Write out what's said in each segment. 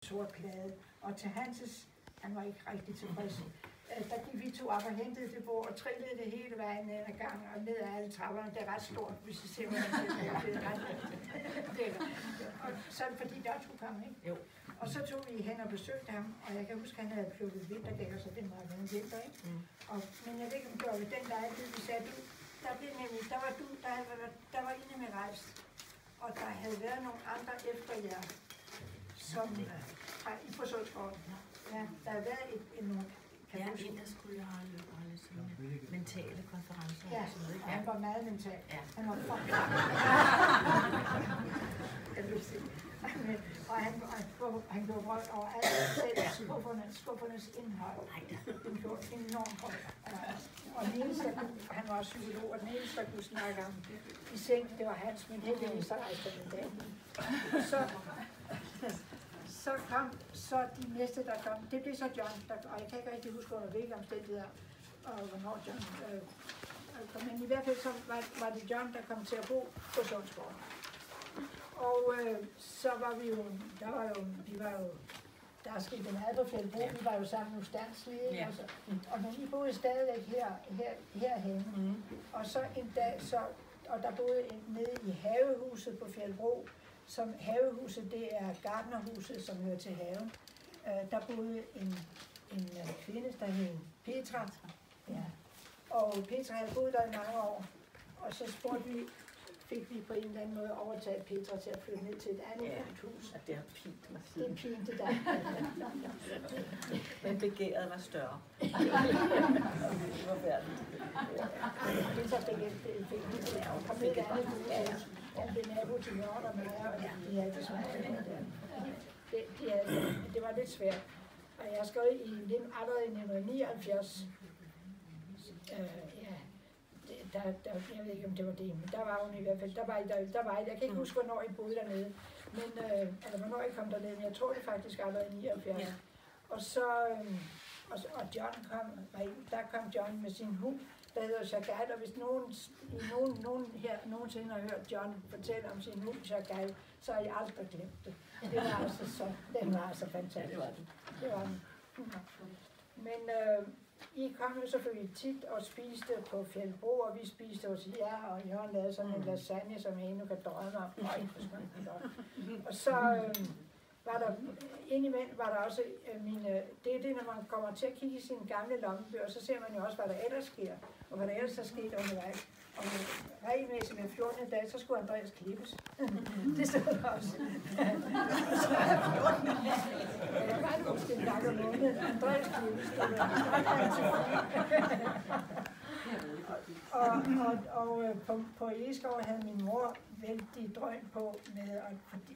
sort plade. Og til Hanses, han var ikke rigtig tilfreds. Der gik vi to op og hentede det bord og trillede det hele vejen ned ad gangen og ned ad alle trapperne. Det er ret stort, hvis I ser, hvordan det er. Og sådan fordi der skulle komme, ikke? Jo. Og så tog vi hen og besøgte ham, og jeg kan huske, at han havde plukket vinterdækker, så det var en vinter, ikke? Men jeg ved ikke, om det var ved den lejlighed, vi sagde, der var inde med rejst, og der havde været nogle andre efter jer, som i Forsøgsgården. Ja, der havde været nogle. Ja, en der skulle holde sådan mentale konferencer. Ja, og han var meget mental. Ja. Han var og han gjorde vold over alt skuffernes indhold. Den gjorde enormt vold. Og den eneste, han var også psykolog, og den eneste, der kunne snakke om i seng, det var hans, men heldigvis så rejste den dag. Så de næste, der kom, det blev så John, og jeg kan ikke rigtig huske under hvilke omstændigheder, og hvornår John kom. Men i hvert fald så var det John, der kom til at bo på Sundsgården. Og så var vi jo, der er sket meget på Fjeldbro, vi var jo sammen hos Danslige, og men I boede stadigvæk herhenne. Og så en dag, og der boede nede i havehuset på Fjeldbro, som havehuset, det er gartnerhuset, som hører til haven. Der boede en kvinde, der hed Petra. Ja. Og Petra havde boet der i mange år. Og så fik vi på en eller anden måde overtaget Petra til at flytte ned til et andet hus. Ja, det er fint. Det er fint, det der. Men begæret var større. Det var værd. Petra fik det til at komme ned i et andet hus. Han blev nabo til Jørgen og mig, og de havde det svært. Det var lidt svært. Og jeg skrev allerede i 1979, jeg ved ikke, om det var det, men der var hun i hvert fald, jeg kan ikke huske, hvornår I boede dernede, eller hvornår I kom dernede, men jeg tror det faktisk allerede i 79. Ja. Og John der kom John med sin hund, der hedder Chagall, og hvis nogen her nogensinde har hørt John fortælle om sin hund Chagall, så har I aldrig glemt det. Den var altså fantastisk. Det var den. Men I kom jo selvfølgelig tit og spiste på Fjeldbro, og vi spiste hos jer, og Jørgen lavede sådan en lasagne, som jeg endnu kan drømme om. Og så var der indimellem var der også det er det, når man kommer til at kigge i sine gamle lommebøger, så ser man jo også, hvad der ellers sker, og hvad der ellers er sket undervejs. Og regelmæssigt med 14. dag, så skulle Andreas klippes. Det stod der også. Der var det måske en gang om måneden. Andreas klippes. Og på Egeskov havde min mor vældig drøm på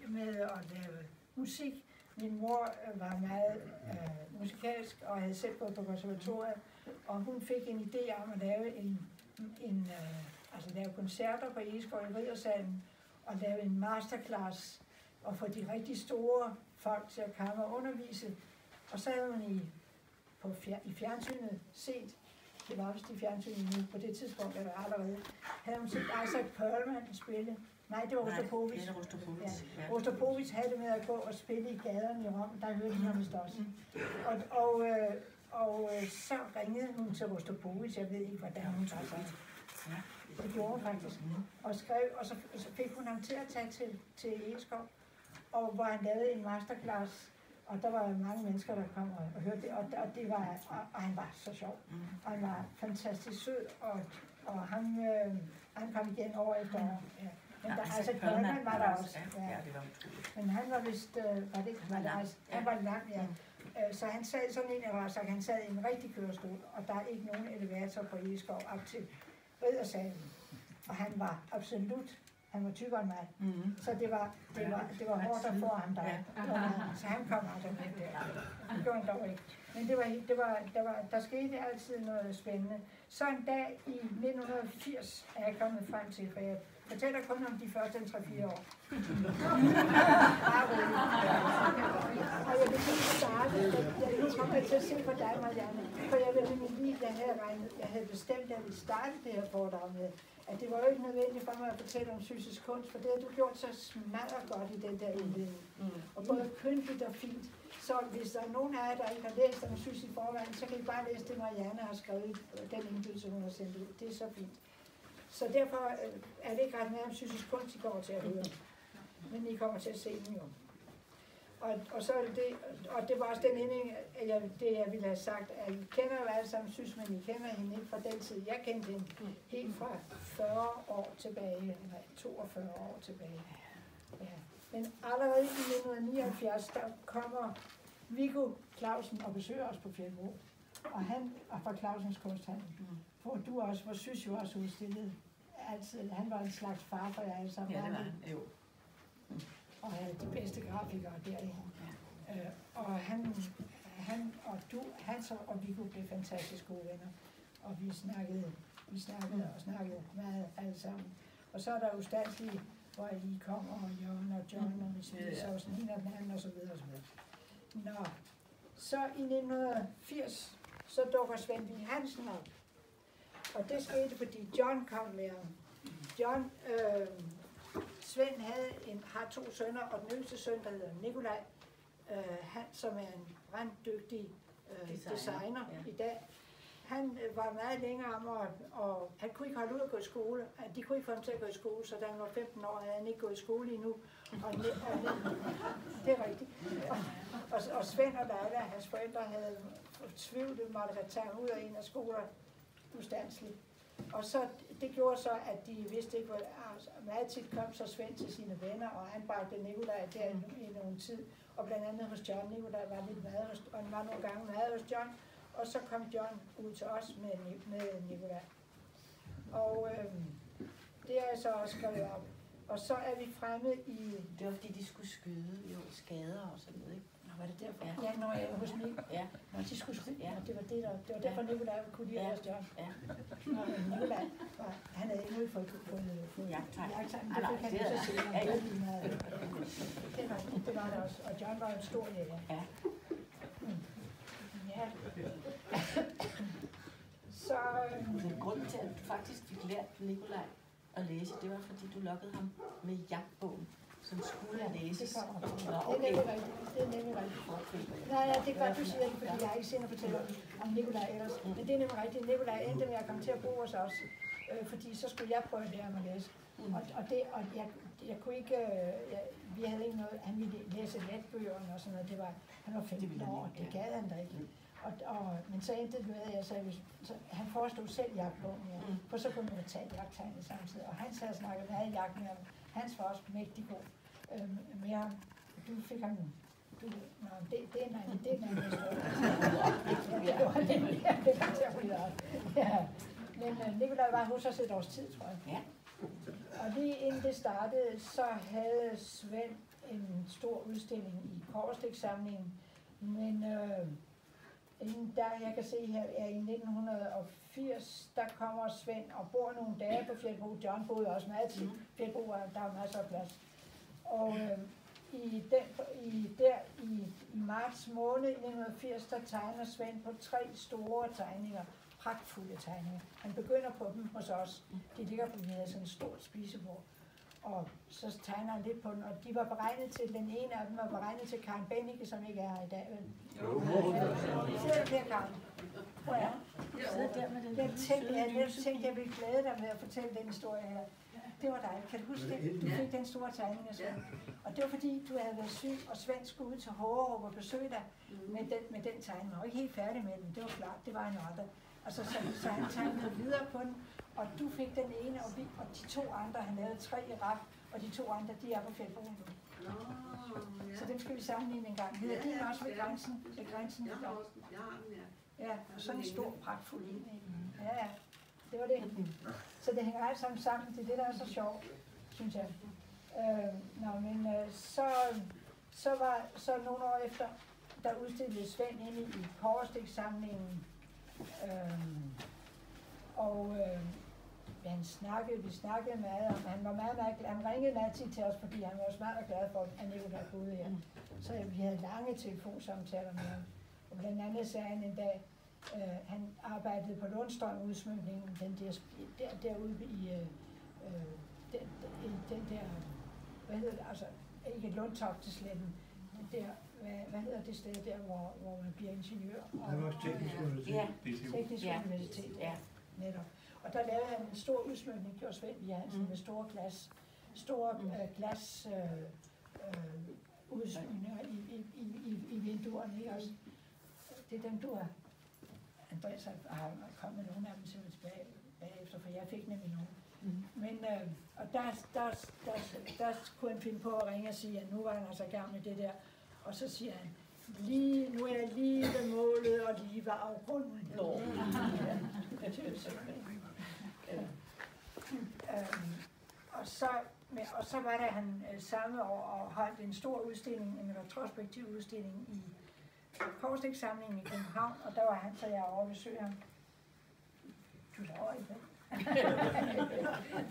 med at lave musik. Min mor var meget musikalsk og havde selv gået på konservatoriet, og hun fik en idé om at lave lave koncerter på Egeskov i Riddersalen og lave en masterclass og få de rigtig store folk til at komme og undervise. Og så havde hun i fjernsynet set, det var også i fjernsynet nu på det tidspunkt, der var allerede, havde hun set Isaac Perlman spille. Nej, det var Rostropovich. Ja. Rostropovich havde det med at gå og spille i gaderne i Rom, der hørte hun ham også. Og så ringede hun til Rostropovich, jeg ved ikke, hvordan hun tog sig. Det gjorde hun faktisk. Og skrev, og så fik hun ham til at tage til Egeskov, og hvor han lavede en masterclass, og der var mange mennesker, der kom og hørte det, og han var så sjov. Og han var fantastisk sød, og han kom igen år efter år. Ja. Men der, altså Perlman var der også. Ja. Men han var vist, han var langt, ja. Så han sad sådan en af så han sad i en rigtig kørestol, og der er ikke nogen elevator på Egeskov op til Riddersalen. Og han var absolut, han var tykkere end mig. Så det var hårdt at få ham der. Så han kom aldrig med der. Det gjorde han dog ikke. Men der skete altid noget spændende. Så en dag i 1980 er jeg kommet frem til, for jeg fortæller kun om de første 3-4 år. Og jeg vil lige starte, kommer jeg til at se på dig, Marianne. For jeg ved nemlig lige, jeg havde bestemt, at jeg ville starte det her foredrag med, at det var jo ikke nødvendigt for mig at fortælle om fysisk kunst, for det har du gjort så smadret godt i den der indledning. Og både kønligt og fint. Så hvis der er nogen af jer, der ikke har læst om fysisk i forvejen, så kan I bare læse det, Marianne har skrevet, den indbydelse, hun har sendt ud. Det er så fint. Så derfor er det ikke ret mere om fysisk kunst, I kommer til at høre. Men I kommer til at se den jo. Og så er det, og det var også den mening, jeg ville have sagt, at I kender jo alle sammen, synes, men I kender hende ikke fra den tid. Jeg kendte hende helt fra 40 år tilbage, eller 42 år tilbage. Ja. Men allerede i 1979, der kommer Viggo Clausen og besøger os på Fjeldbro. Og han er fra Clausens Kunsthandel, hvor du også, hvor Sys jo også udstillet. Altså, han var en slags far for jer alle sammen. Ja, det var han. Jo. Og havde de bedste grafikere derinde. Og han og Viggo blev fantastisk gode venner. Og vi snakkede meget alle sammen. Og så er der ustandslige, hvor I kommer, og Jørgen og John, og vi spiser også den ene og den anden, og så videre, og så videre. Nå, så i 1980, så dukker Svend Vig Hansen op. Og det skete, fordi John kom med ham. Svend har 2 sønner, og den yngste søn, der hedder Nikolaj, han, som er en branddygtig designer i dag. Han var meget længere om, og han kunne ikke holde ud at gå i skole. De kunne ikke få ham til at gå i skole, så da han var 15 år, havde han ikke gået i skole endnu. Det er rigtigt. Og Svend og Leila, hans forældre, havde tvivlet, måtte have taget ud af en af skoler ustandsligt. Og så, det gjorde så, at de vidste ikke, hvor meget tit kom så Svend til sine venner, og han bragte Nikolaj der i nogen tid. Og blandt andet hos John. Nikolaj var lidt mad hos, og han var nogle gange mad hos John. Og så kom John ud til os med Nikolaj. Og det er så også skrevet op. Og så er vi fremme i... Det var fordi, de skulle skyde skader og sådan noget, ikke? Nå, var det derfor? Ja, når jeg var hos mig. Ja. Når de skulle skyde. Ja, det var derfor Nikolaj kunne lide hos John. Ja. Nå, Nikolaj, han havde endnu ikke fået jagttegn. Det fik han jo så senere. Det var det også. Og John var en stor jæger. Ja. Ja. Så... Grunden til, at du faktisk fik lært Nikolaj at læse, det var fordi, du lokkede ham med jagtbogen, som skulle læses. Det er nemlig rigtigt. Nej, det er godt, du siger det, fordi jeg har ikke senere fortæller om Nikolaj ellers. Men det er nemlig rigtigt. Nikolaj endte med at komme til at bo hos os, fordi så skulle jeg prøve at lære ham at læse. Og jeg kunne ikke, vi havde ikke noget, han ville læse letbøgerne og sådan noget, han var 15 år, og det gad han da ikke. Men så endte det med, at jeg sagde, han forestod selv jagtbogen, for så kunne man tage jagttegnet samtidig. Og han sad og snakkede meget jagt med ham. Hans var også mægtig god med ham. Du fik ham, det er en anden historie. Det var til at ryge op. Men Nikolaj var hos os et års tid, tror jeg. Ja. Og lige inden det startede, så havde Svend en stor udstilling i Korsdæk-samlingen. Men jeg kan se her, at i 1980, der kommer Svend og bor nogle dage på Fjeldbro. John boede også meget til Fjeldbro, der var masser af plads. Og i marts måned 1980, der tegner Svend på 3 store tegninger. Pragtfulde tegninger. Han begynder på dem hos os. De ligger på sådan et stort spisebord. Og så tegner han lidt på den, og de var beregnet til, den ene af dem var beregnet til Karen Bennicke, som ikke er her i dag. Sidder der, Karen? Hvor er du? Sidder der med den. Jeg tænkte, jeg ville glæde dig med at fortælle den historie her. Det var dig. Kan du huske det? Du fik den store tegning af Svend. Og det var fordi, du havde været syg, og Svend skulle ud til Hårerup og besøge dig med den tegning. Han var ikke helt færdig med den, det var klart, det var en andre. Og så han tegnede videre på den, og du fik den ene, og de 2 andre, han lavede 3 i rap, og de 2 andre, de er på Fjeldbro nu. Så dem skal vi sammenligne en gang. Hedder de også ved grænsen? Ja, og sådan en stor, pragtfuld en. Ja, det var det. Så det hænger alt sammen. Det er det, der er så sjovt, synes jeg. Så nogle år efter, der udstillede Svend inde i Korsdæk-samlingen. Vi snakkede meget om, han var meget glad. Han ringede meget tit til os, fordi han var også meget glad for, at Nikolaj boede her. Så vi havde lange telefonsamtaler med ham. Og blandt andet sagde han en dag, han arbejdede på Lundstrøm-udsmykningen, derude i den der, hvad hedder det, altså ikke Lundtoftesletten, der, hvad hedder det sted der, hvor man bliver ingeniør? Det var Teknisk Universitet. Ja. Teknisk Universitet, Ja. netop. Og der lavede han en stor udsmykning, gjorde Svend Viansen, med store glas udsmykninger i vinduerne, ikke også? Det er dem, du har. Andreas har kommet med nogle af dem simpelthen tilbage bagefter, for jeg fik nemlig nogle. Men, og der kunne han finde på at ringe og sige, at nu var han altså i gang med det der. Og så siger han, nu er jeg lige ved målet og lige ved afgrunden. Og så var der han samme år og holdt en stor udstilling, en retrospektiv udstilling i Korsdækssamlingen i København, og der var han, så jeg over besøge ham. Du er over i det.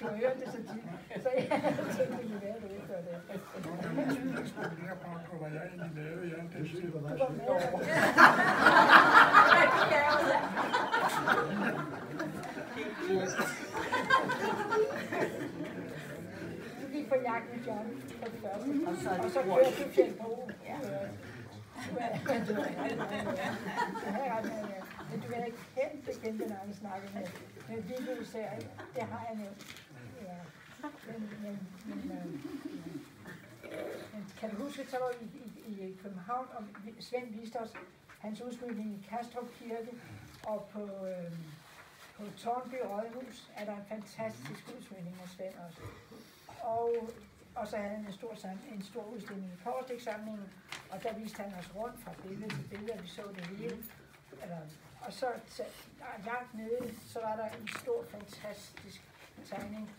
Du har hørt det så tit, så jeg tænkte, det ville være, at du ikke gør det. Jeg spekulerer bare på, hvad jeg egentlig lavede i alt det tid. Du var med. Du gik på jagt med John på det første, og så kørte du til Bro. Men du er ikke helt bekendt, når jeg snakker med Viggo især, det har jeg nævnt. Ja. Men kan du huske, så var vi i København, og Svend viste os hans udsmykning i Kastrup Kirke, og på Tårnby Rådhus er der en fantastisk udsmykning af Svend også. Og så havde han en stor udstilling i Korsdækssamlingen, og der viste han os rundt fra billede til billede, og vi så det hele. Og så langt nede, så var der en stor, fantastisk tegning,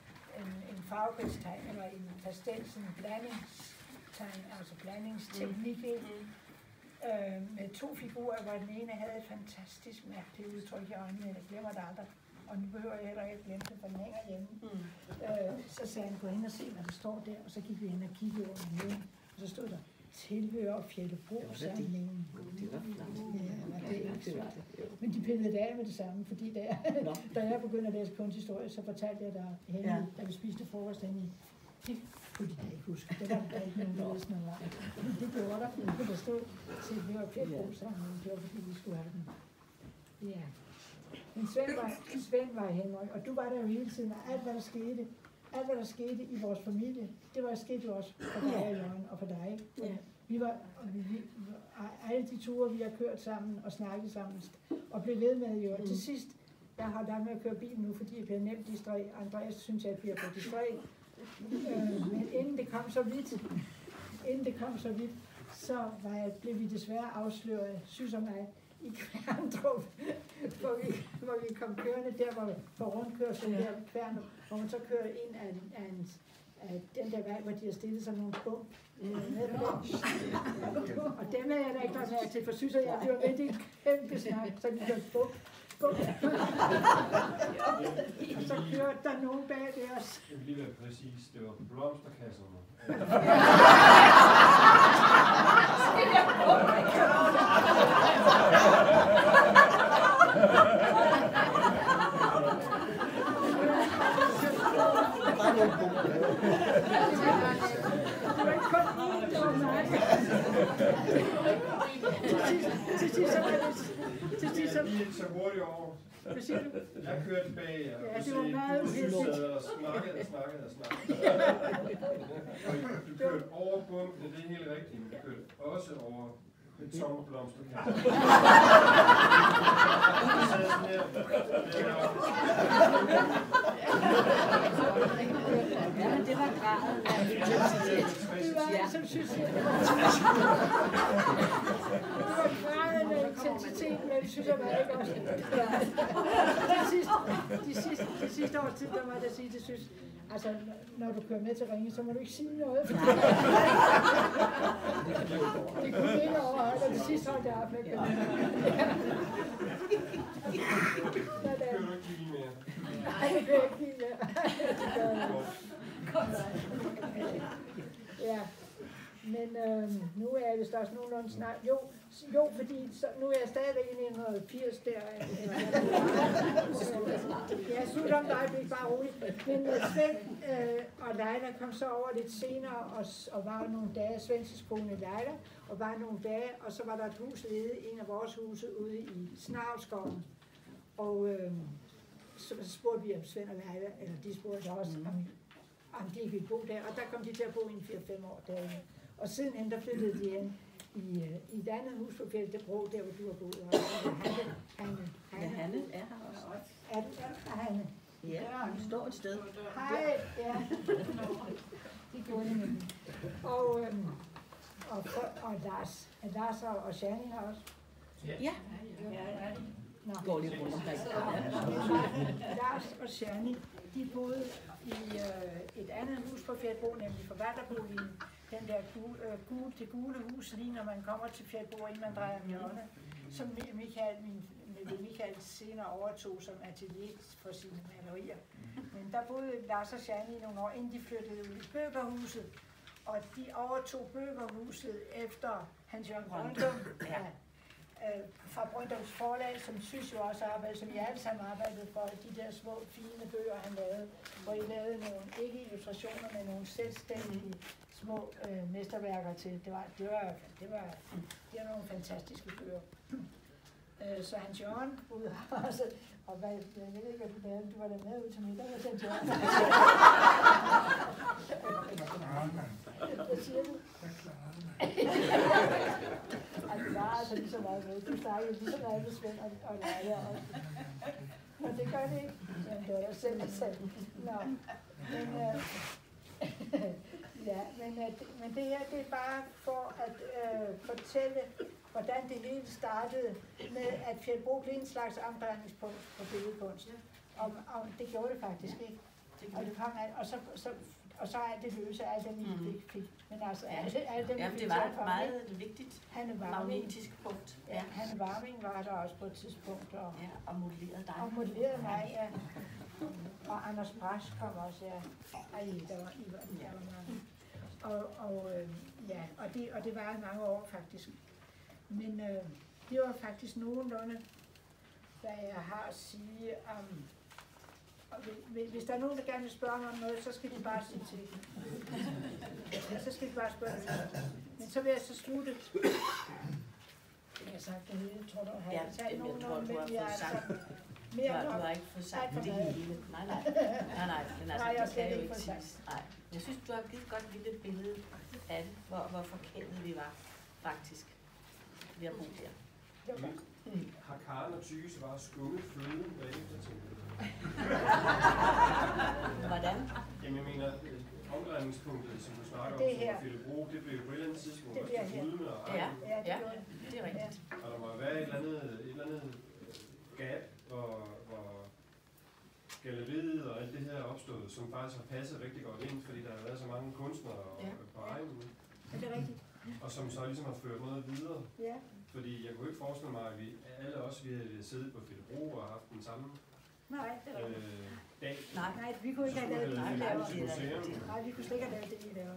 en farvekridstegning, eller en pastel, sådan en blandingstegning, altså blandingsteknik, med to figurer, hvor den ene havde et fantastisk mærkeligt udtryk i øjnene, jeg glemmer det aldrig. Og nu behøver jeg heller ikke glemme det, for den hænger hjemme. Så sagde han, gå ind og se, hvad der står der, og så gik vi ind og kiggede over den hele, og så stod der, tilhører Fjellebro-samlingen. Det var flot. Ja, det er ikke svært. Men de pillede det af med det samme, fordi da jeg begyndte at læse kunsthistorie, så fortalte jeg dig henne, da vi spiste frokost henne i. Det kunne de da ikke huske. Det var der ikke nogen, der læste noget vej. Men det gjorde der, for der stod tilhører Fjellebro-samlingen. Det var fordi, vi skulle have den. Ja. Men Svend var i Henrik, og du var der jo hele tiden, og alt hvad der skete i vores familie, det var sket jo også for dig og Jørgen og for dig. Ja. Vi alle de ture, vi har kørt sammen og snakket sammen, og blev ved med jo. Til sidst, jeg har lagt med at køre bilen nu, fordi jeg bliver nemt distræt. Andreas synes, jeg bliver for distræt. Men inden det kom så vidt, så blev vi desværre afsløret, synes jeg mig, i Kværndrup, hvor vi kom kørende der, hvor for rundkørslen der i Kværndrup, hvor man så kører ind af den der vej, hvor de har stillet sig nogle bump. Og dem er jeg da ikke lagt mærke til, for synes jeg, det var rigtig en kæmpe snak, så vi kørte bump. Og så kørte der nogen bag ved os. Jeg vil lige være præcis, det var blomsterkasserne. Til sidst så lige så hurtigt over. Hvad siger du? Jeg kørte bag jer, Ja, det var meget uheldigt. og snakkede. Og du kørte over bumpen, det er helt rigtigt, men du kørte også over en sommerblomsterkasse. Ja, men det var graden. Det var som synes jeg. Det var graden af intensitet, men det synes jeg var ikke også. De sidste års tid, der må jeg sige, det synes, altså når du kører med til Ringe, så må du ikke sige noget. Det kunne ikke overholde, og det sidste holdt jeg op med. Kører du ikke lige mere? Nej, det kører ikke lige mere. Ja, Men nu er jeg vist også nogenlunde snart. Jo, fordi nu er jeg stadigvæk i 1980 der. Jeg synes om dig, det bare roligt. Men Svend og Leila kom så over lidt senere og var nogle dage, Svends kone Leila, og var nogle dage, og så var der et hus ledet, en af vores huse ude i Snavskoven. Og så spurgte vi om Svend og Leila, eller de spurgte også, om de ikke ville bo der, og der kom de til at bo i 4-5 år derinde. Og sidenhen der flyttede de hen i et andet hus på Fjeltebro, der hvor du har boet. Hanne er her også. Er Hanne? Ja, hun står et sted. Hej, ja. Det gjorde de nemlig. Og Lars og Shani har også. Ja. Går lige rundt omkring. Lars og Shani, de boede i et andet hus på Fjeltebro, nemlig forvalterboligen. Den der det gule hus, lige når man kommer til Fjeltebro, inden man drejer om hjørnet, som Michael senere overtog som atelier for sine malerier. Men der boede Lars og Shani i nogle år, inden de flyttede ud i Bøgerhuset, og de overtog Bøgerhuset efter Hans Jørgen Brøndum fra Brøndums forlag, som synes jo også arbejdede, som I alle sammen arbejdede for, de der små, fine bøger, han lavede, hvor I lavede nogle, ikke illustrationer, men nogle selvstændige små mesterværker til. Det var nogle fantastiske bøger. Så Hans Jørgen ude også, og jeg ved ikke, hvad du lavede, du var der med ud til middag, og Hans Jørgen. Hvad siger du? Det var altså lige så meget med. Du snakkede lige så meget med Svend og Leila også. Og det gør det ikke. Jamen, det var jeg selv, der sagde. Nå. Men det her, det er bare for at fortælle, hvordan det hele startede med, at Fjeltebro blev en slags omdrejningspunkt på billedkunst. Og det gjorde det faktisk ikke. Og det kom og så alt det løse, alt det vi fik. Men altså, alt det det var meget vigtigt magnetisk punkt. Ja, Hanne Warming var der også på et tidspunkt. Og modellerede dig. Og modellerede mig, ja. Og Anders Brasch kom også, ja. Ej, der var mange. Og det var i mange år faktisk. Men det var faktisk nogenlunde, hvad jeg har at sige om. Og hvis der er nogen, der gerne vil spørge mig om noget, så skal de bare sige til. Så skal de bare spørge. Men så vil jeg så slutte. Jeg har sagt det hele, tror du, har jeg talt nogen om, men jeg har sagt mere. Du har ikke fået sagt det hele. Nej. Men altså, det kan jo ikke siges. Nej. Jeg synes, du har givet et godt lille billede af det, hvor forkælet vi var, faktisk, ved at bo der. Har Karen og Tyse bare skummet fløden bagefter til? Hvordan? Jamen, jeg mener, omdrejningspunktet, som du snakker om, som Fjeltebro, det blev på et eller andet tidspunkt også til Gudme og Ejden. Ja, det er rigtigt. Og der må være et eller andet gap, hvor galleriet og alt det her er opstået, som faktisk har passet rigtig godt ind, fordi der har været så mange kunstnere på Ejden. Det er rigtigt. Og som så ligesom har ført noget videre. Ja. Fordi jeg kunne ikke forestille mig, at alle os, vi havde siddet på Fjeltebro og haft den samme dag. Nej, vi kunne ikke have lavet det, vi laver. Nej, vi kunne slet ikke have lavet det, vi laver.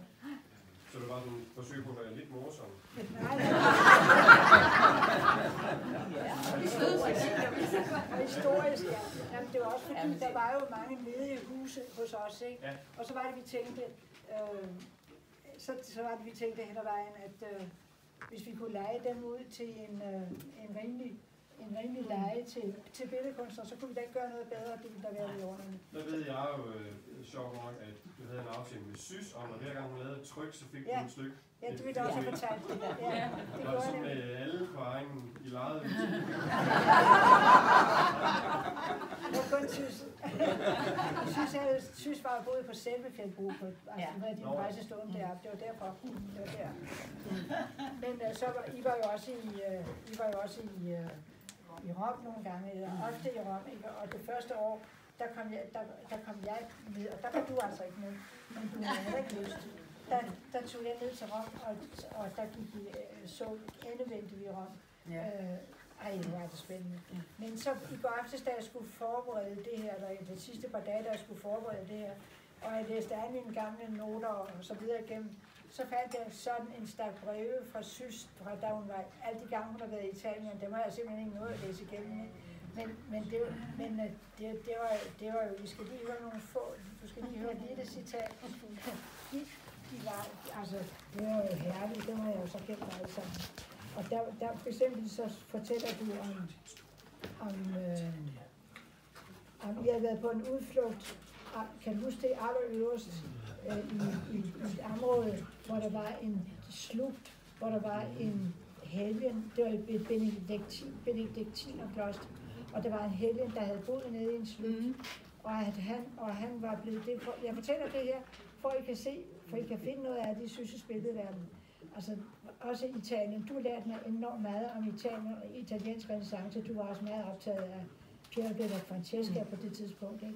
Så det var sådan et forsøg på at være lidt morsom. Nej. Og historisk, ja. Jamen, det var også fordi, der var jo mange ledige huse hos os, ikke? Ja. Og så var det, vi tænkte, så var det, vi tænkte hen ad vejen, at hvis vi kunne leje dem ud til en rimelig leje til billedkunstnere, så kunne vi da ikke gøre noget bedre, det ville der være i ordene. Der ved jeg jo sjovt nok, at du havde en aftale med Sys om, at hver gang hun lavede et tryk, så fik du et stykke. Ja, det ville du også have fortalt. Ja, det gjorde jeg med alle på egen i lejet. Det var kun Sys var boet på selve Fjeltebro, altså med din rejsestående deroppe, det var derfor. Det var der. Men så var I var jo også i Rom nogle gange, eller ofte i Rom, ikke? Og det første år, der kom jeg med, og der var du altså ikke med, men du havde ikke lyst. Der tog jeg ned til Rom, og der gik vi så endevendte vi i Rom. Ja. Det var det spændende. Men så i går aftes, da jeg skulle forberede det her, eller de sidste par dage, da jeg skulle forberede det her, og jeg læste alle mine gamle noter og så videre igennem, så fandt jeg sådan en stak breve fra Syst, fra da hun var, alle de gange hun har været i Italien, dem har jeg simpelthen ikke noget at læse igennem. Men det var jo, vi skal lige høre nogle få, du skal lige høre et lille citat. De var, altså, det var jo herligt, det var jeg jo så kendt alle sammen. Og der for eksempel så fortæller du om I har været på en udflugt, kan du huske det allerøverst i et område, hvor der var en slugt, hvor der var en helgen, det var et benediktinerkloster, og der var en helgen, der havde boet nede i en slugt, og han var blevet det. Jeg fortæller det her, for I kan se, for I kan finde noget af det, synes billedverden. Altså, også i Italien. Du lærte mig enormt meget om Italien og italiensk renæssance. Du var også meget optaget af Piero della Francesca på det tidspunkt, ikke?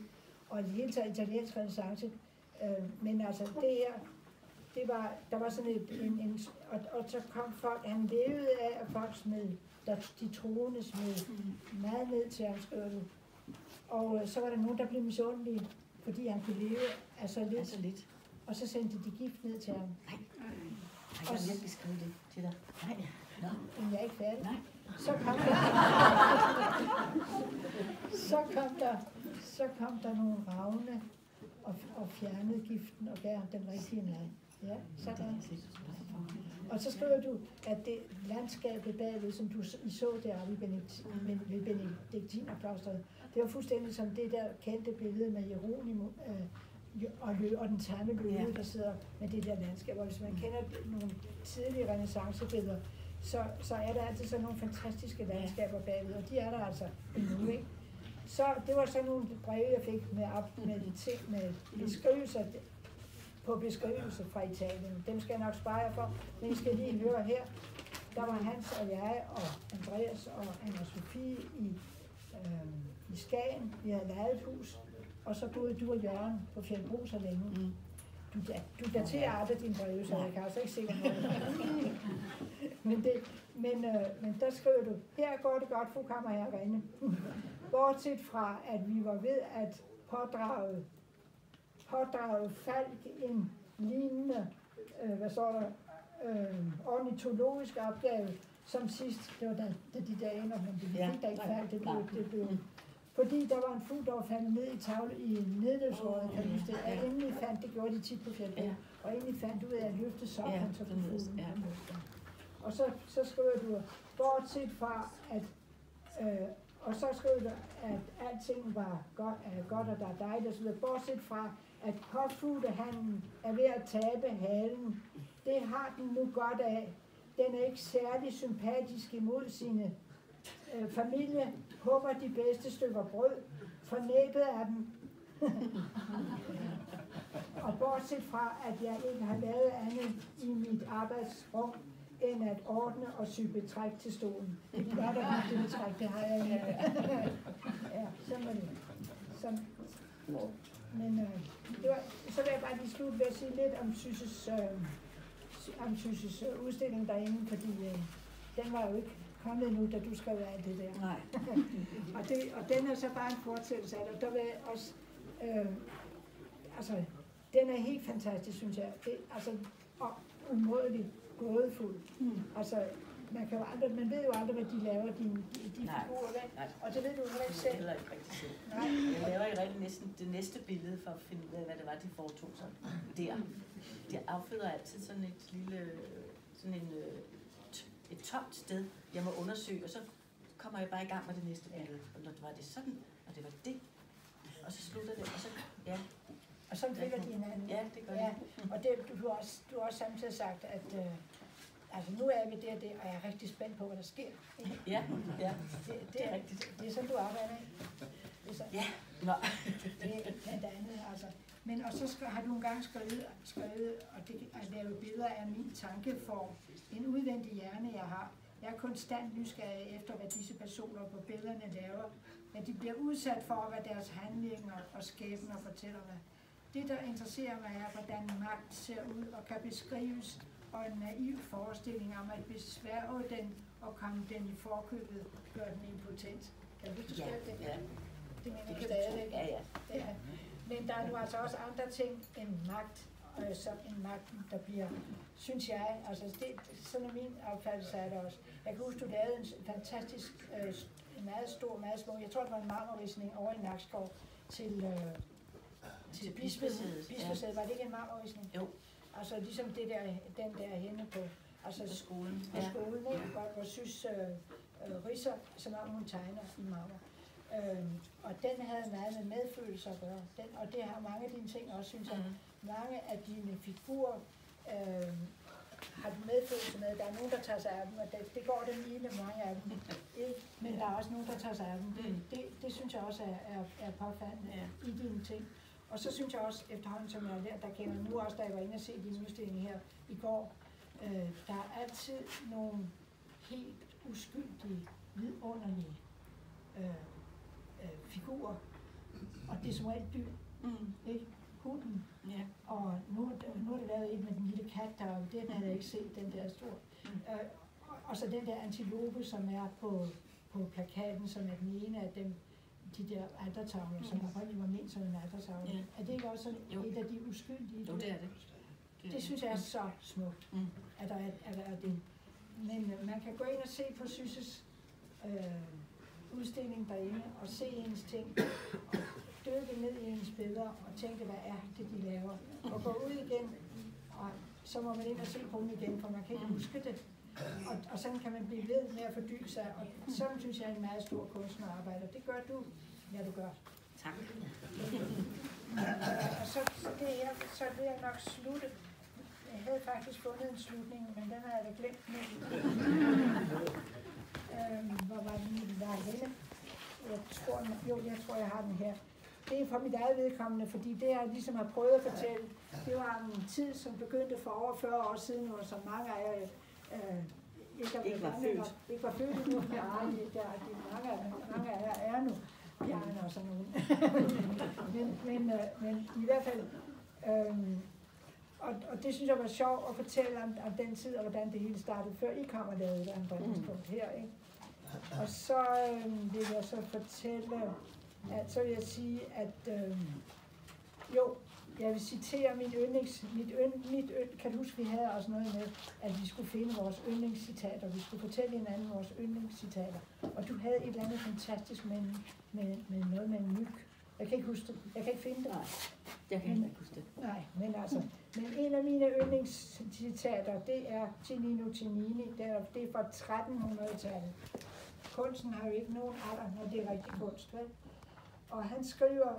Og i det hele taget italiensk renæssance. Men altså, det her, der var sådan og så kom folk, han levede af, at folk smed, de troende smed meget ned til ham, skriver du. Og så var der nogen, der blev misundelige, fordi han kunne leve af så lidt. Og så sendte de gift ned til ham. Nej, jeg har virkelig skrevet det til dig. Nej, nå. Men jeg er ikke færdig. Nej. Så kom der nogle ravne og fjernede giften og gav den rigtige navn. Ja, sådan. Og så skriver du, at det landskabet bagved, som du så deroppe ved Benediktinerklosteret, det var fuldstændig som det der kendte billede med Jeronimo og den tamme løve, der sidder med det der landskab. Og hvis man kender nogle tidlige renæssancebilleder, så er der altid sådan nogle fantastiske landskaber bagved, og de er der altså endnu, ikke? Så det var sådan nogle breve, jeg fik med beskrivelser fra Italien. Dem skal jeg nok spare jer for, men I skal lige høre her. Der var Hans og jeg og Andreas og Anna-Sophie i Skagen. Vi havde lejet et hus, og så boede du og Jørgen på Fjelbro så længe. Du daterer aldrig dine breve, så jeg kan altså ikke se, hvad men der skriver du, her går det godt, fru kammerherrinde. Bortset fra, at vi var ved at pådrage Falk en lignende, ornitologisk opgave, som sidst, det var da de der ender, men det fik der ikke Falk, det blev fordi der var en fugl, der var faldet ned i nedløbsåret, kan du huske det? Og endelig fandt, det gjorde de tit på Fjelbro, og endelig fandt ud af at løfte sokken, så den fuglen. Og så skriver du, bortset fra, at og så skriver du, at alting var godt, og der er dejligt, og så videre. Bortset fra, at påfuglehannen er ved at tabe halen. Det har den nu godt af. Den er ikke særlig sympatisk imod sine familie, hugger de bedste stykker brød, for næbet af dem. Og bortset fra, at jeg ikke har lavet andet i mit arbejdsrum, end at ordne og sy betræk til stolen. Det gør der ikke, det betræk, det har jeg ikke. Ja, så må det. Men så vil jeg bare lige slutte ved at sige lidt om Sysses udstilling derinde, fordi den var jo ikke kommet nu, da du skrev alt det der. Nej. og den er så bare en fortsættelse af det. Der vil jeg også, den er helt fantastisk, synes jeg. Og umådeligt gådefuld. Altså, man ved jo aldrig, hvad de laver, de figurer, og det ved du heller ikke selv. Det er ikke rigtig selv. Jeg laver i rigtig næsten det næste billede, for at finde ud af, hvad det var, de foretog sig der. De afføder altid sådan et lille, et tomt sted, jeg må undersøge, og så kommer jeg bare i gang med det næste billede. Og når det var det sådan, og det var det, og så slutter det, og så, ja. Og så følger de hinanden. Ja, det gør det. Og det, du har også samtidig sagt, at nu er vi der, og jeg er rigtig spændt på, hvad der sker. Ja, det er rigtigt. Det er sådan, du arbejder, ikke? Det er sådan. Ja, nå. Det er blandt andet, altså. Men og så har du engang skrevet og det at lave billeder af min tankeform. En udvendig hjerne, jeg har. Jeg er konstant nysgerrig efter, hvad disse personer på billederne laver. At de bliver udsat for, hvad deres handlinger og skæbner fortæller mig. Det, der interesserer mig, er, hvordan magt ser ud og kan beskrives, og en naiv forestilling om at besværge den og komme den i forkøbet, gør den impotent. Kan du skrive det? Ja. Det mener du stadig, ikke? Ja. Men der er nu altså også andre ting end magt sådan en magt, der bliver, synes jeg, altså det, sådan er min opfattelse af det også. Jeg kan huske, du lavede en fantastisk, en meget stor, meget smuk, jeg tror det var en marmorrisning over i Nakskov til Bispesædet. Var det ikke en marmorrisning? Jo. Altså ligesom det der, den der henne på, altså på skolen, ikke? Hvor synes Risser, som om hun tegner i marmor. Og den havde meget med medfølelse at gøre. Og det har mange af dine ting også, synes jeg. Mange af dine figurer har du medfølelse med. Der er nogen, der tager sig af dem, og det går dem i det, mange af dem. Men der er også nogen, der tager sig af dem. Det synes jeg også er påfaldende i dine ting. Og så synes jeg også, efterhånden som jeg har lært, der kender nu også, da jeg var inde og se din udstilling her i går, der er altid nogle helt uskyldige, vidunderlige figurer. Og det er som regel dyr, ikke? Hunden. Ja. Og nu er det lavet et med den lille kat deroppe, den havde jeg ikke set, den der stor. Og så den der antilope, som er på plakaten, som er den ene af dem, de der altertavler, som oprindeligt var ment som en altertavle. Ja. Er det ikke også et af de uskyldige? Jo, det er det. Det synes jeg er så smukt, at der er det. Men man kan gå ind og se på Sysses udstilling derinde, og se hendes ting, og dykke ned i hendes billeder, og tænke, hvad er det, de laver. Og gå ud igen, og så må man ind og se på dem igen, for man kan ikke huske det. Og sådan kan man blive ved med at fordybe sig, og sådan synes jeg er en meget stor kunstnerarbejde, og det gør du. Ja, du gør. Tak. Og så vil jeg nok slutte. Jeg havde faktisk fundet en slutning, men den har jeg da glemt nu. Hvor var den der henne? Jeg tror, jeg har den her. Det er for mit eget vedkommende, fordi det jeg ligesom har prøvet at fortælle, det var en tid, som begyndte for over 40 år siden, hvor så mange af jer ikke var født endnu. Mange af jer er nu. Bjarne og sådan nogen. men i hvert fald, og det synes jeg var sjovt at fortælle om den tid, og hvordan det hele startede, før I kom og lavede et anbringspunkt her, ikke? Og så vil jeg så fortælle, at så vil jeg sige, at jeg vil citere kan du huske, vi havde også noget med, at vi skulle finde vores yndlingscitater, vi skulle fortælle hinanden vores yndlingscitater. Og du havde et eller andet fantastisk med noget med en myg. Jeg kan ikke huske det. Jeg kan ikke finde det. Nej, jeg kan ikke huske det. Nej, men en af mine yndlingscitater, det er Cennino Cennini, det er fra 1300-tallet. Kunsten har jo ikke nogen alder, når det er rigtig kunst, vel? Og han skriver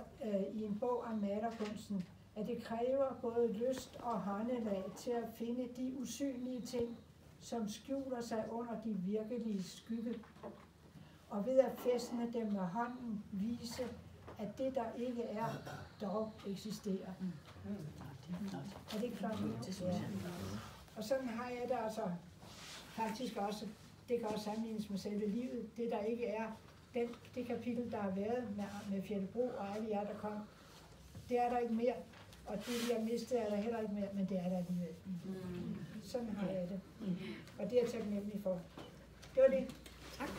i en bog om malerkunsten, at det kræver både lyst og håndelag til at finde de usynlige ting, som skjuler sig under de virkelige skygge. Og ved at fæstne dem med hånden, vise, at det, der ikke er, dog eksisterer. Er det ikke flot? Ja. Og sådan har jeg det altså faktisk også. Det kan også sammenlignes med selve livet. Det, der ikke er, det kapitel, der har været med Fjellebro og alle jer, der kom, det er der ikke mere. Og det, vi har mistet, er der heller ikke mere, men det er der alligevel. Sådan har jeg det. Og det er jeg taknemmelig for. Det var det. Tak.